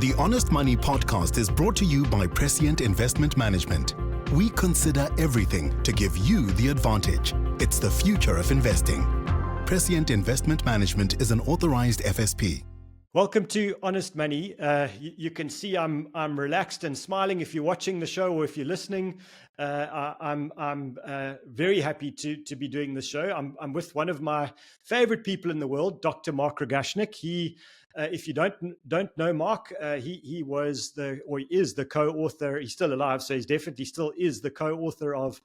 The Honest Money podcast is brought to you by Prescient Investment Management. We consider everything to give you the advantage. It's the future of investing. Prescient Investment Management is an authorized FSP. Welcome to Honest Money. You can see I'm relaxed and smiling if you're watching the show or if you're listening. I'm very happy to be doing this show. I'm with one of my favorite people in the world, Dr. Marc Rogatschnig. He, if you don't know Marc, he was he is the co-author. He's still alive, so he's definitely still is the co-author of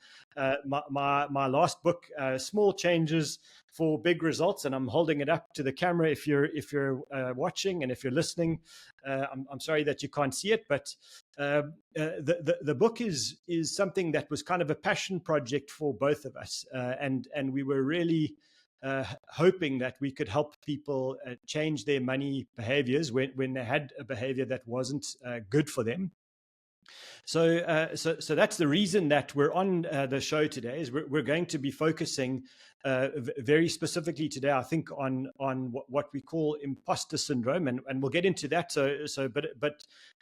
my last book, Small Changes for Big Results, and I'm holding it up to the camera if you're watching, and if you're listening. I'm sorry that you can't see it, but the book is something that was kind of a passion project for both of us, and we were really hoping that we could help people change their money behaviors when they had a behavior that wasn't good for them. So that's the reason that we're on the show today. Is we're going to be focusing very specifically today, I think, on what we call imposter syndrome, and we'll get into that.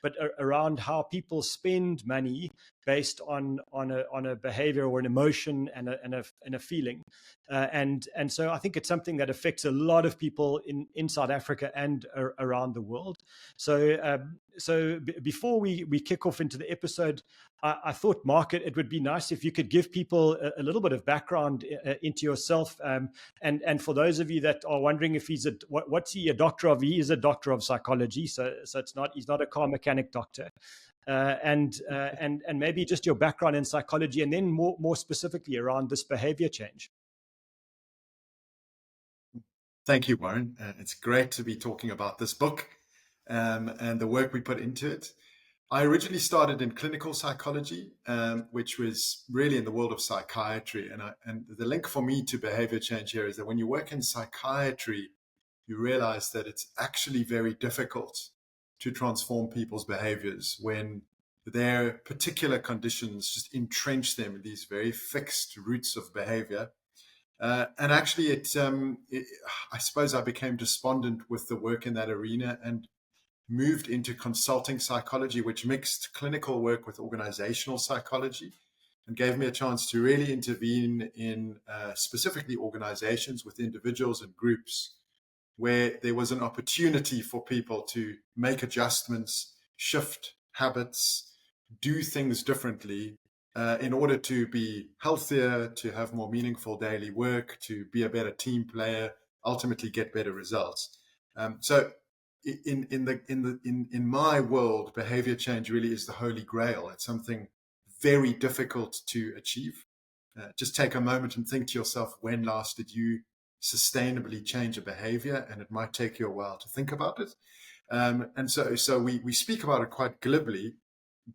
But around how people spend money based on a behavior or an emotion and a feeling, and so I think it's something that affects a lot of people in South Africa and around the world. So before we kick off into the episode, I thought, Marc, it would be nice if you could give people a little bit of background into yourself. And for those of you that are wondering if what's he a doctor of? He is a doctor of psychology. So he's not a car mechanic doctor. And maybe just your background in psychology, and then more specifically around this behavior change. Thank you, Warren. It's great to be talking about this book and the work we put into it. I originally started in clinical psychology, which was really in the world of psychiatry. And the link for me to behavior change here is that when you work in psychiatry, you realize that it's actually very difficult to transform people's behaviors when their particular conditions just entrench them in these very fixed roots of behavior. And actually, I suppose I became despondent with the work in that arena and moved into consulting psychology, which mixed clinical work with organizational psychology, and gave me a chance to really intervene in specifically organizations with individuals and groups where there was an opportunity for people to make adjustments, shift habits, do things differently in order to be healthier, to have more meaningful daily work, to be a better team player, ultimately get better results. So in my world, behavior change really is the holy grail. It's something very difficult to achieve. Just take a moment and think to yourself, when last did you sustainably change a behavior? And it might take you a while to think about it. And so we speak about it quite glibly,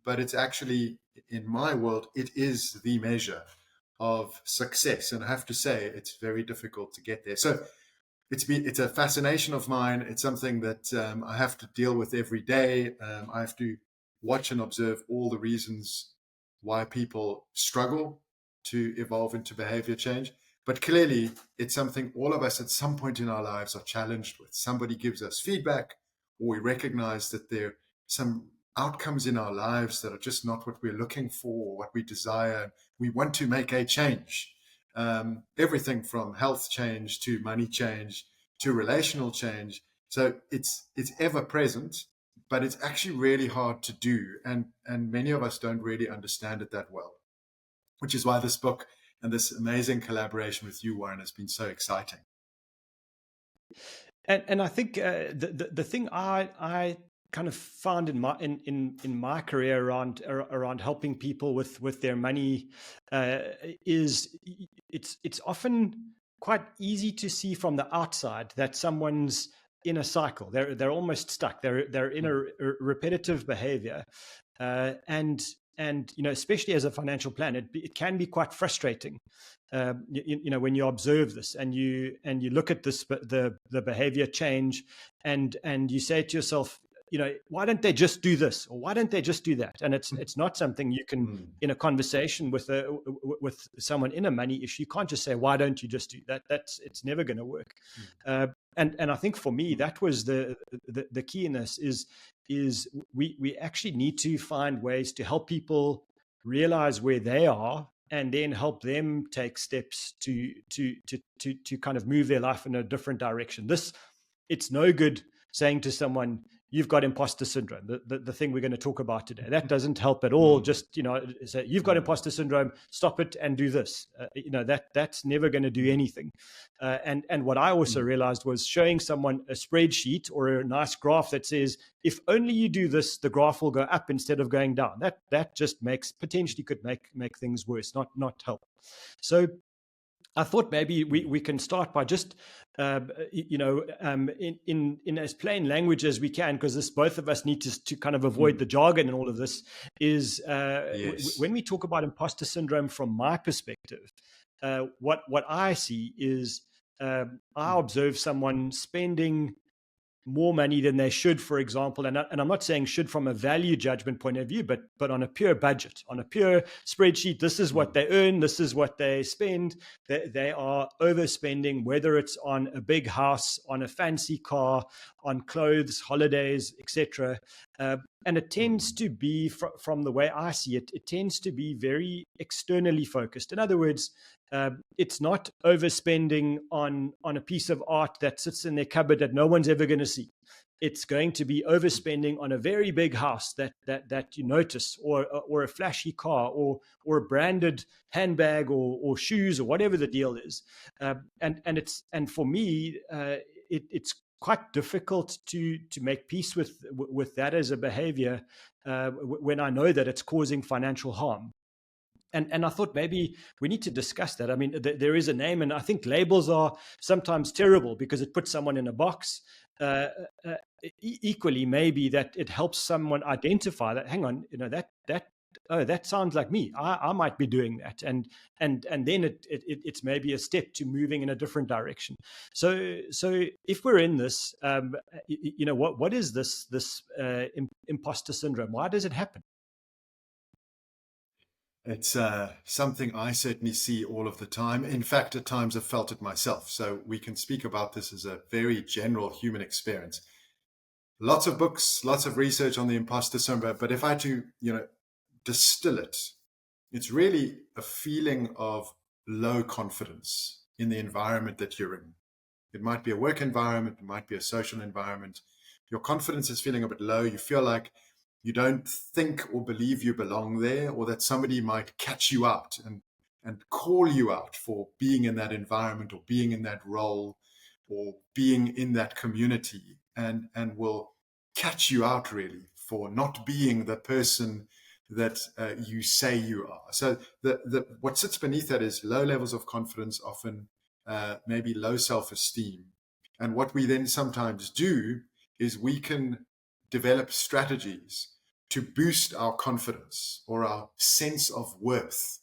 but it's actually, in my world, it is the measure of success. And I have to say, it's very difficult to get there. So it's a fascination of mine. It's something that I have to deal with every day. I have to watch and observe all the reasons why people struggle to evolve into behavior change. But clearly, it's something all of us at some point in our lives are challenged with. Somebody gives us feedback, or we recognize that there are some outcomes in our lives that are just not what we're looking for or what we desire. We want to make a change. Everything from health change to money change to relational change. So it's ever present, but it's actually really hard to do. And many of us don't really understand it that well, which is why this book and this amazing collaboration with you, Warren, has been so exciting. And I think the thing I kind of found in my career around helping people with their money is it's often quite easy to see from the outside that someone's in a cycle. They're almost stuck. They're in a repetitive behavior, and especially as a financial planner, it can be quite frustrating. When you observe this and you look at this the behavior change, and you say to yourself, why don't they just do this, or why don't they just do that? And it's not something you can, in a conversation with someone in a money issue, you can't just say, why don't you just do that? It's never going to work. And I think for me, that was the key in this is is we actually need to find ways to help people realize where they are, and then help them take steps to kind of move their life in a different direction. It's no good saying to someone, you've got imposter syndrome, the thing we're going to talk about today. That doesn't help at all. Just, say, you've got imposter syndrome, stop it and do this. That's never going to do anything. And what I also realized was showing someone a spreadsheet or a nice graph that says, if only you do this, the graph will go up instead of going down. That just potentially could make things worse, not help. So I thought maybe we can start by just, in as plain language as we can, because both of us need to kind of avoid the jargon and all of this, is Yes. when we talk about imposter syndrome from my perspective, what I see is I observe someone spending more money than they should, for example, and I'm not saying should from a value judgment point of view, but on a pure budget, on a pure spreadsheet. This is what they earn, this is what they spend. They are overspending, whether it's on a big house, on a fancy car, on clothes, holidays, etc. And it tends to be, from the way I see it, it tends to be very externally focused. In other words, it's not overspending on a piece of art that sits in their cupboard that no one's ever going to see. It's going to be overspending on a very big house that you notice, or a flashy car, or a branded handbag, or shoes, or whatever the deal is. And for me, it's quite difficult to make peace with that as a behavior when I know that it's causing financial harm. And I thought maybe we need to discuss that. I mean, there is a name, and I think labels are sometimes terrible because it puts someone in a box. Equally, maybe that it helps someone identify that, hang on, that sounds like me. I might be doing that, and then it's maybe a step to moving in a different direction. So if we're in this, what is this imposter syndrome? Why does it happen? It's something I certainly see all of the time. In fact, at times I've felt it myself. So we can speak about this as a very general human experience. Lots of books, lots of research on the imposter syndrome. But if I had to, distill it, it's really a feeling of low confidence in the environment that you're in. It might be a work environment, it might be a social environment. Your confidence is feeling a bit low. You feel like you don't think or believe you belong there, or that somebody might catch you out and call you out for being in that environment, or being in that role, or being in that community, and will catch you out really for not being the person that you say you are. So what sits beneath that is low levels of confidence, often maybe low self-esteem. And what we then sometimes do is we can develop strategies to boost our confidence or our sense of worth.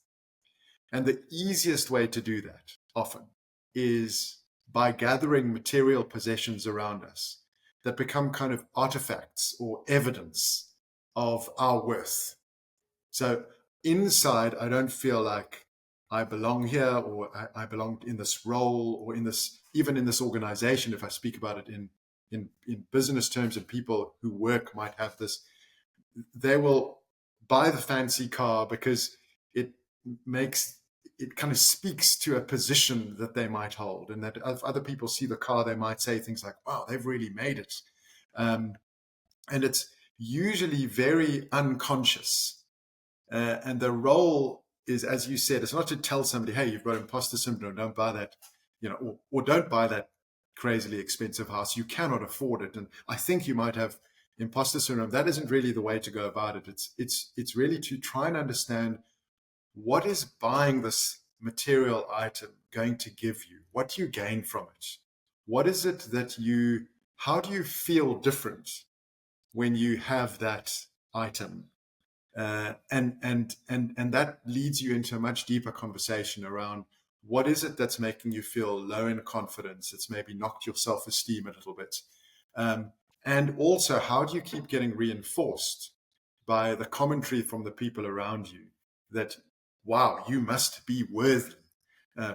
And the easiest way to do that often is by gathering material possessions around us that become kind of artifacts or evidence of our worth. So inside, I don't feel like I belong here, or I belong in this role, or even in this organization. If I speak about it in business terms, and people who work might have this, they will buy the fancy car because it kind of speaks to a position that they might hold, and that if other people see the car, they might say things like, wow, they've really made it. And it's usually very unconscious. And the role is, as you said, it's not to tell somebody, hey, you've got imposter syndrome, don't buy that, or don't buy that crazily expensive house. You cannot afford it. And I think you might have imposter syndrome. That isn't really the way to go about it. It's really to try and understand, what is buying this material item going to give you? What do you gain from it? What is it how do you feel different when you have that item? And that leads you into a much deeper conversation around, what is it that's making you feel low in confidence? It's maybe knocked your self-esteem a little bit. And also, how do you keep getting reinforced by the commentary from the people around you that, wow, you must be worthy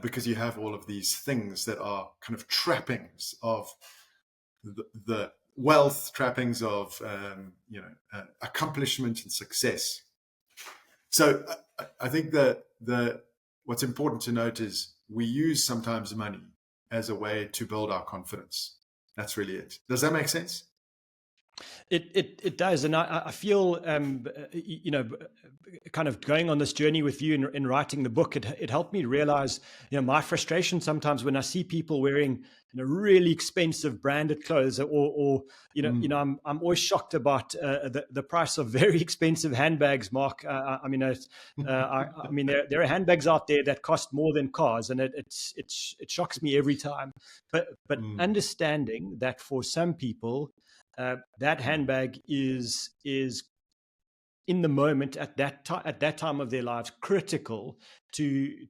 because you have all of these things that are kind of trappings of the wealth, trappings of accomplishment and success. So I think that what's important to note is we use sometimes money as a way to build our confidence. That's really it. Does that make sense? It does, and I feel kind of going on this journey with you in writing the book. It helped me realize my frustration sometimes when I see people wearing really expensive branded clothes, or I'm always shocked about the price of very expensive handbags, Mark. There are handbags out there that cost more than cars, and it shocks me every time. But understanding that for some people, that handbag is in the moment at that time of their lives critical to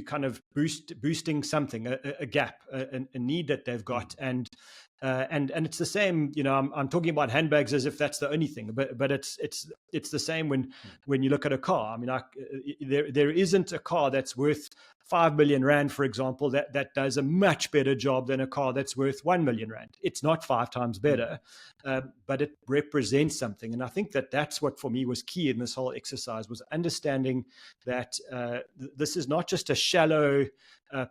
kind of boosting something, a gap, a need that they've got, and it's the same. I'm talking about handbags as if that's the only thing, but it's the same when you look at a car. I mean, there isn't a car that's worth 5 million rand, for example, that does a much better job than a car that's worth 1 million rand. It's not 5 times better, but it represents something. And I think that's what for me was key in this whole exercise, was understanding that this is not just a shallow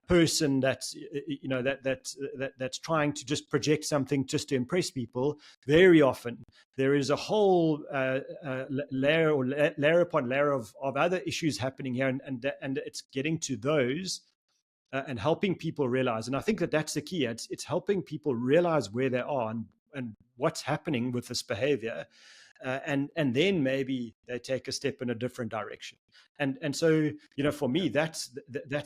person that's that's trying to just project something just to impress people. Very often there is a whole layer upon layer of other issues happening here, and it's getting to those and helping people realize. And I think that's the key. It's helping people realize where they are and what's happening with this behavior. And then maybe they take a step in a different direction. And so, for me, that's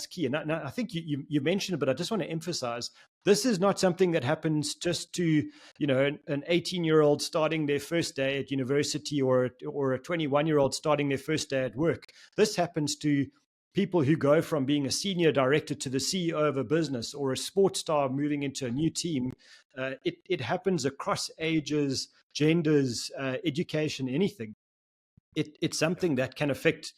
key. And I think you mentioned it, but I just want to emphasize, this is not something that happens just to, an 18-year-old starting their first day at university, or a 21-year-old starting their first day at work. This happens to people who go from being a senior director to the CEO of a business, or a sports star moving into a new team. It happens across ages, genders, education, anything. It's something that can affect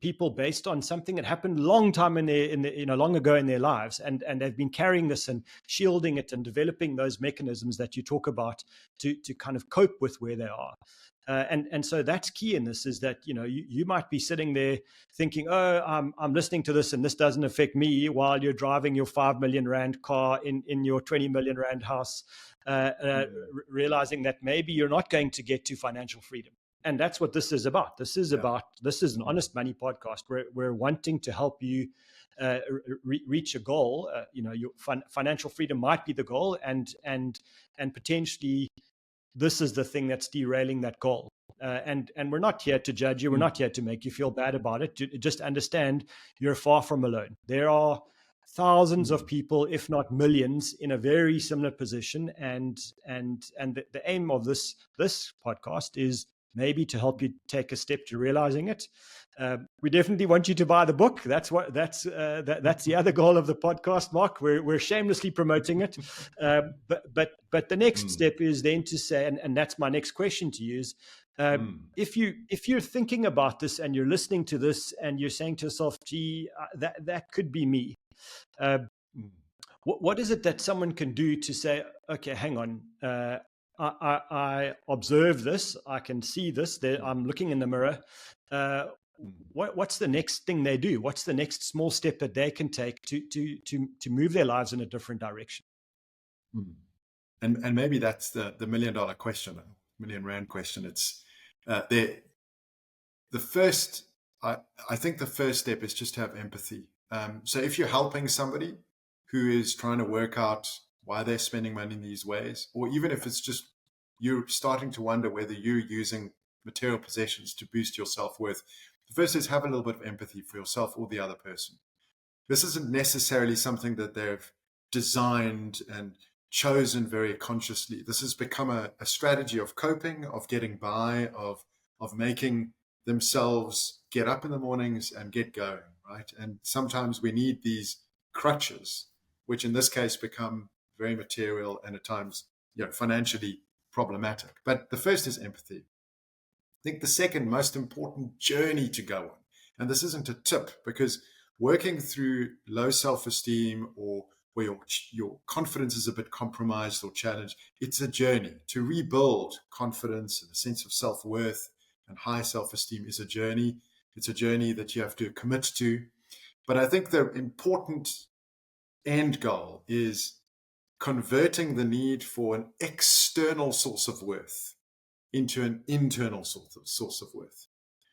people based on something that happened long time long ago in their lives, and they've been carrying this and shielding it and developing those mechanisms that you talk about to kind of cope with where they are. And so that's key in this, is that you might be sitting there thinking, oh, I'm listening to this and this doesn't affect me, while you're driving your 5 million rand car in your 20 million rand house, realizing that maybe you're not going to get to financial freedom. And that's what this is about. This is an honest money podcast. We're wanting to help you reach a goal. Your financial freedom might be the goal, and potentially this is the thing that's derailing that goal. And we're not here to judge you. We're not here to make you feel bad about it. Just understand you're far from alone. There are thousands of people, if not millions, in a very similar position. And the aim of this podcast is maybe to help you take a step to realizing it. We definitely want you to buy the book. That's the other goal of the podcast, Mark. We're shamelessly promoting it. But the next step is then to say, and that's my next question to you, is if you're thinking about this and you're listening to this and you're saying to yourself, gee, that could be me. What is it that someone can do to say, okay, hang on, I observe this, I can see this, I'm looking in the mirror. What's the next thing they do? What's the next small step that they can take to move their lives in a different direction? And maybe that's the $1 million question, $1 million rand question. It's the first. I think the first step is just to have empathy. So if you're helping somebody who is trying to work out why they're spending money in these ways, or even if it's just you're starting to wonder whether you're using material possessions to boost your self-worth, the first is have a little bit of empathy for yourself or the other person. This isn't necessarily something that they've designed and chosen very consciously. This has become a strategy of coping, of getting by, of making themselves get up in the mornings and get going, right? And sometimes we need these crutches, which in this case become very material and at times financially problematic. But the first is empathy. I think the second most important journey to go on, and this isn't a tip, because working through low self-esteem or where your confidence is a bit compromised or challenged. It's a journey. To rebuild confidence and a sense of self-worth and high self-esteem is a journey. It's a journey that you have to commit to. But I think the important end goal is converting the need for an external source of worth into an internal source of worth.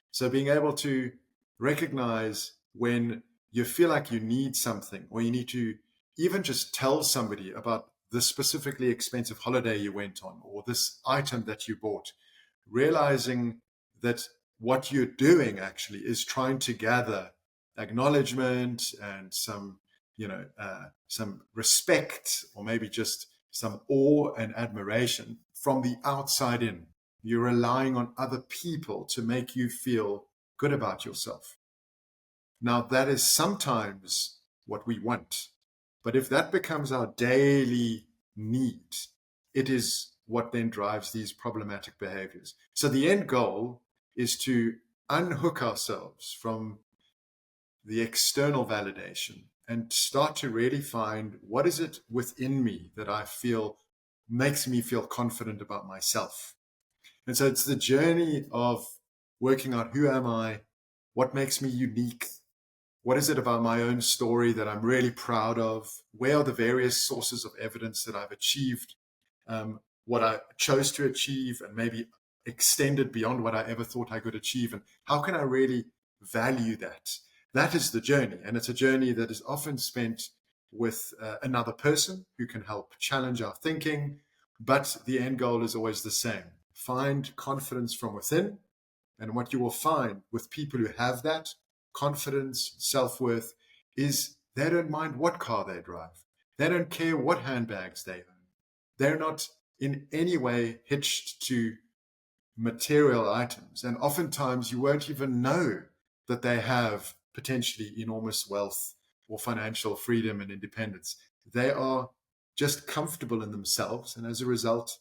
So being able to recognize when you feel like you need something, or you need to even just tell somebody about this specifically expensive holiday you went on, or this item that you bought, realizing that what you're doing actually is trying to gather acknowledgement and some respect, or maybe just some awe and admiration from the outside in. You're relying on other people to make you feel good about yourself. Now, that is sometimes what we want. But if that becomes our daily need, it is what then drives these problematic behaviors. So the end goal is to unhook ourselves from the external validation and start to really find, what is it within me that I feel makes me feel confident about myself. And so it's the journey of working out, who am I? What makes me unique? What is it about my own story that I'm really proud of? Where are the various sources of evidence that I've achieved what I chose to achieve, and maybe extended beyond what I ever thought I could achieve? And how can I really value that? That is the journey. And it's a journey that is often spent with another person who can help challenge our thinking. But the end goal is always the same. Find confidence from within. And what you will find with people who have that confidence, self-worth, is they don't mind what car they drive. They don't care what handbags they own. They're not in any way hitched to material items. And oftentimes you won't even know that they have potentially enormous wealth or financial freedom and independence. They are just comfortable in themselves. And as a result,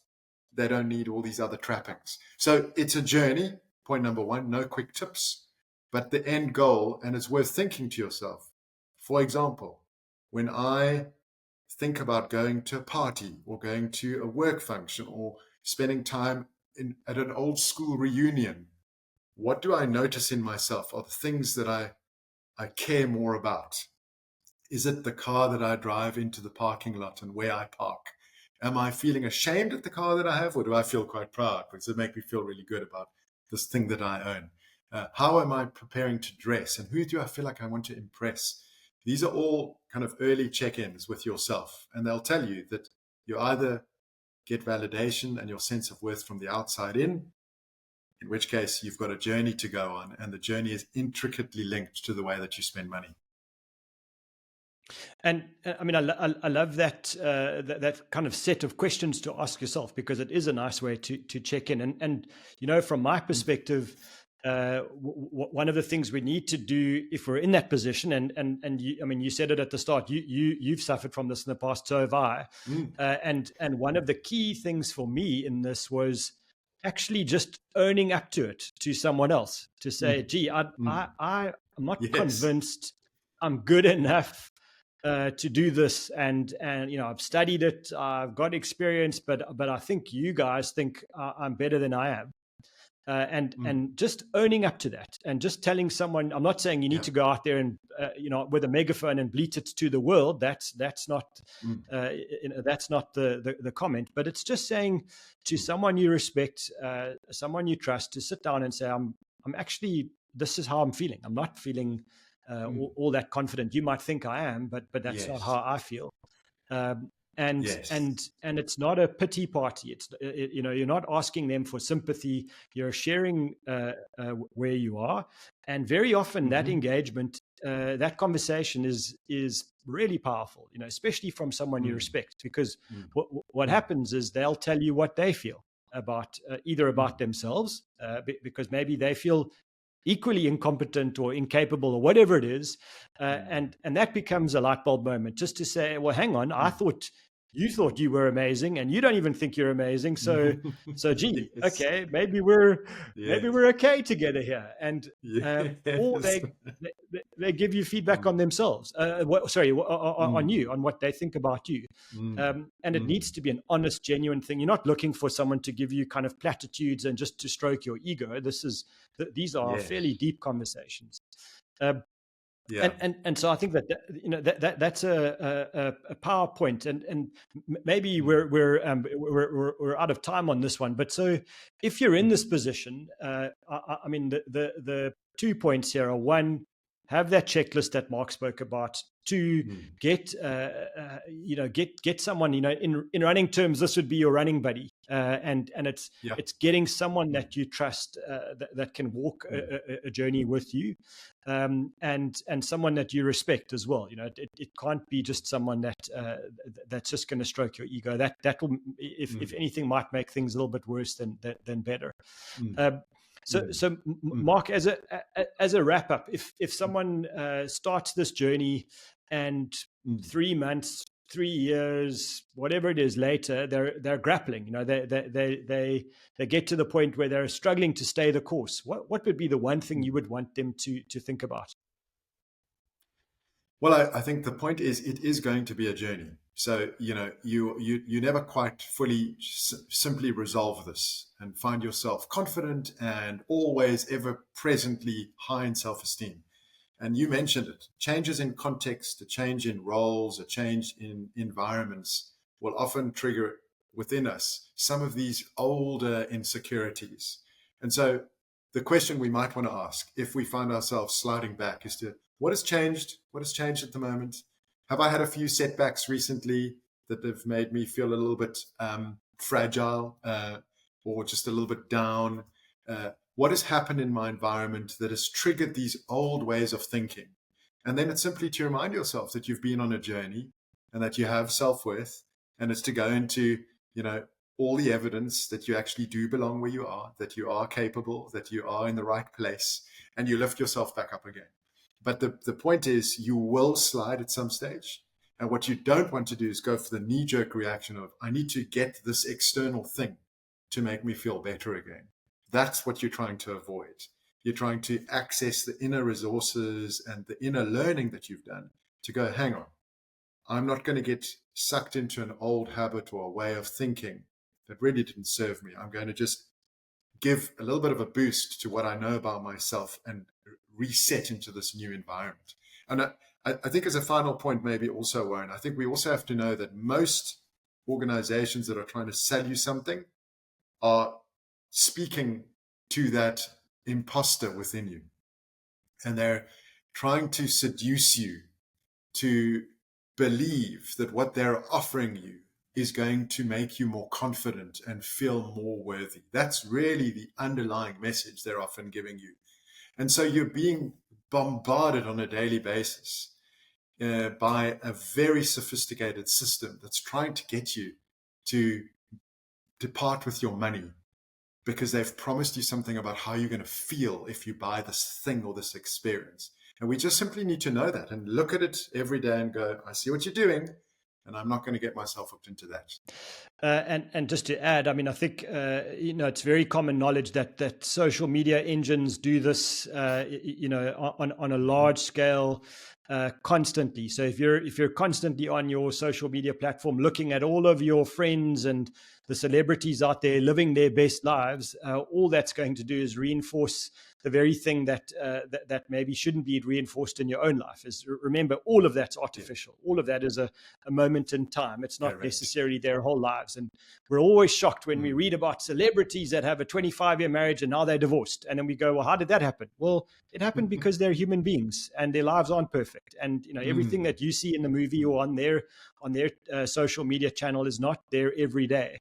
they don't need all these other trappings. So it's a journey. Point number one, no quick tips, but the end goal, and it's worth thinking to yourself. For example, when I think about going to a party or going to a work function or spending time at an old school reunion, what do I notice in myself are the things that I care more about? Is it the car that I drive into the parking lot and where I park? Am I feeling ashamed at the car that I have, or do I feel quite proud because it makes me feel really good about this thing that I own? How am I preparing to dress, and who do I feel like I want to impress? These are all kind of early check-ins with yourself, and they'll tell you that you either get validation and your sense of worth from the outside in which case you've got a journey to go on, and the journey is intricately linked to the way that you spend money. And I mean, I love that that kind of set of questions to ask yourself, because it is a nice way to check in. And you know, from my perspective, one of the things we need to do if we're in that position, and you, I mean, you said it at the start, you've suffered from this in the past, so have I. And one of the key things for me in this was actually just owning up to it to someone else, to say, gee, I'm not convinced I'm good enough to do this, and you know, I've studied it, I've got experience, but I think you guys think I'm better than I am, and just owning up to that, and just telling someone. I'm not saying you need to go out there and you know, with a megaphone and bleat it to the world. That's not you know, that's not the comment, but it's just saying to someone you respect, someone you trust, to sit down and say, I'm actually, this is how I'm feeling. I'm not feeling all that confident. You might think I am, but that's not how I feel. And it's not a pity party. It's you know, you're not asking them for sympathy. You're sharing where you are, and very often that engagement, that conversation is really powerful. You know, especially from someone you respect, because what happens is they'll tell you what they feel about either about themselves, because maybe they feel equally incompetent or incapable or whatever it is. And that becomes a light bulb moment, just to say, well, hang on, I thought you were amazing and you don't even think you're amazing. So gee, okay, maybe we're okay together here. And or they give you feedback on themselves. On you, on what they think about you. And it needs to be an honest, genuine thing. You're not looking for someone to give you kind of platitudes and just to stroke your ego. These are fairly deep conversations. And so I think that's a PowerPoint, and maybe we're out of time on this one. But so if you're in this position, I mean the 2 points here are: one, have that checklist that Marc spoke about. Two, get someone, in running terms, this would be your running buddy, and it's getting someone that you trust, that can walk a journey with you, and someone that you respect as well. It can't be just someone that's just going to stroke your ego. That will, if anything, might make things a little bit worse than better. So Marc, as a wrap up, if someone starts this journey and 3 months, 3 years, whatever it is later, they're grappling, they get to the point where they're struggling to stay the course, what would be the one thing you would want them to think about? Well, I think the point is, it is going to be a journey. So, you never quite fully simply resolve this and find yourself confident and always ever presently high in self-esteem. And you mentioned it, changes in context, a change in roles, a change in environments will often trigger within us some of these older insecurities. And so the question we might want to ask, if we find ourselves sliding back, is to, what has changed? What has changed at the moment? Have I had a few setbacks recently that have made me feel a little bit fragile, or just a little bit down? What has happened in my environment that has triggered these old ways of thinking? And then it's simply to remind yourself that you've been on a journey and that you have self-worth, and it's to go into, all the evidence that you actually do belong where you are, that you are capable, that you are in the right place, and you lift yourself back up again. But the point is, you will slide at some stage. And what you don't want to do is go for the knee-jerk reaction of, I need to get this external thing to make me feel better again. That's what you're trying to avoid. You're trying to access the inner resources and the inner learning that you've done to go, hang on, I'm not going to get sucked into an old habit or a way of thinking that really didn't serve me. I'm going to just give a little bit of a boost to what I know about myself and reset into this new environment. And I think as a final point, maybe also, Warren, I think we also have to know that most organizations that are trying to sell you something are speaking to that imposter within you. And they're trying to seduce you to believe that what they're offering you is going to make you more confident and feel more worthy. That's really the underlying message they're often giving you. And so you're being bombarded on a daily basis by a very sophisticated system that's trying to get you to depart with your money, because they've promised you something about how you're going to feel if you buy this thing or this experience. And we just simply need to know that and look at it every day and go, I see what you're doing, and I'm not going to get myself hooked into that. And just to add, I mean, I think it's very common knowledge that social media engines do this, on a large scale, constantly. So if you're constantly on your social media platform looking at all of your friends and the celebrities out there living their best lives, all that's going to do is reinforce the very thing that maybe shouldn't be reinforced in your own life. Is, remember, all of that's artificial. All of that is a moment in time. It's not necessarily their whole lives. And we're always shocked when we read about celebrities that have a 25-year marriage and now they're divorced. And then we go, well, how did that happen? Well, it happened because they're human beings and their lives aren't perfect. And everything that you see in the movie or on their social media channel is not there every day.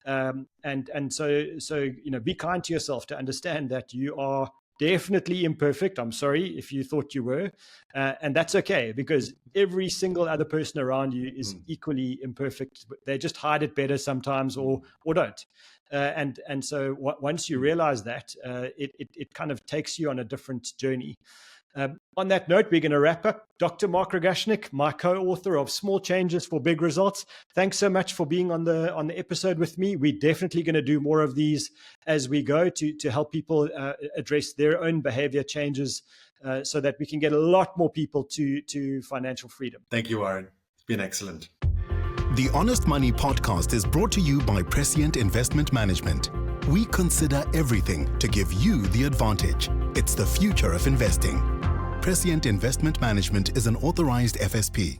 And so be kind to yourself to understand that you are definitely imperfect. I'm sorry if you thought you were, and that's okay, because every single other person around you is equally imperfect. They just hide it better sometimes, or don't. And so once you realize that, it kind of takes you on a different journey. On that note, we're going to wrap up. Dr. Marc Rogatschnig, my co-author of Small Changes for Big Results. Thanks so much for being on the episode with me. We're definitely going to do more of these as we go to help people address their own behavior changes so that we can get a lot more people to financial freedom. Thank you, Warren. It's been excellent. The Honest Money podcast is brought to you by Prescient Investment Management. We consider everything to give you the advantage. It's the future of investing. Prescient Investment Management is an authorized FSP.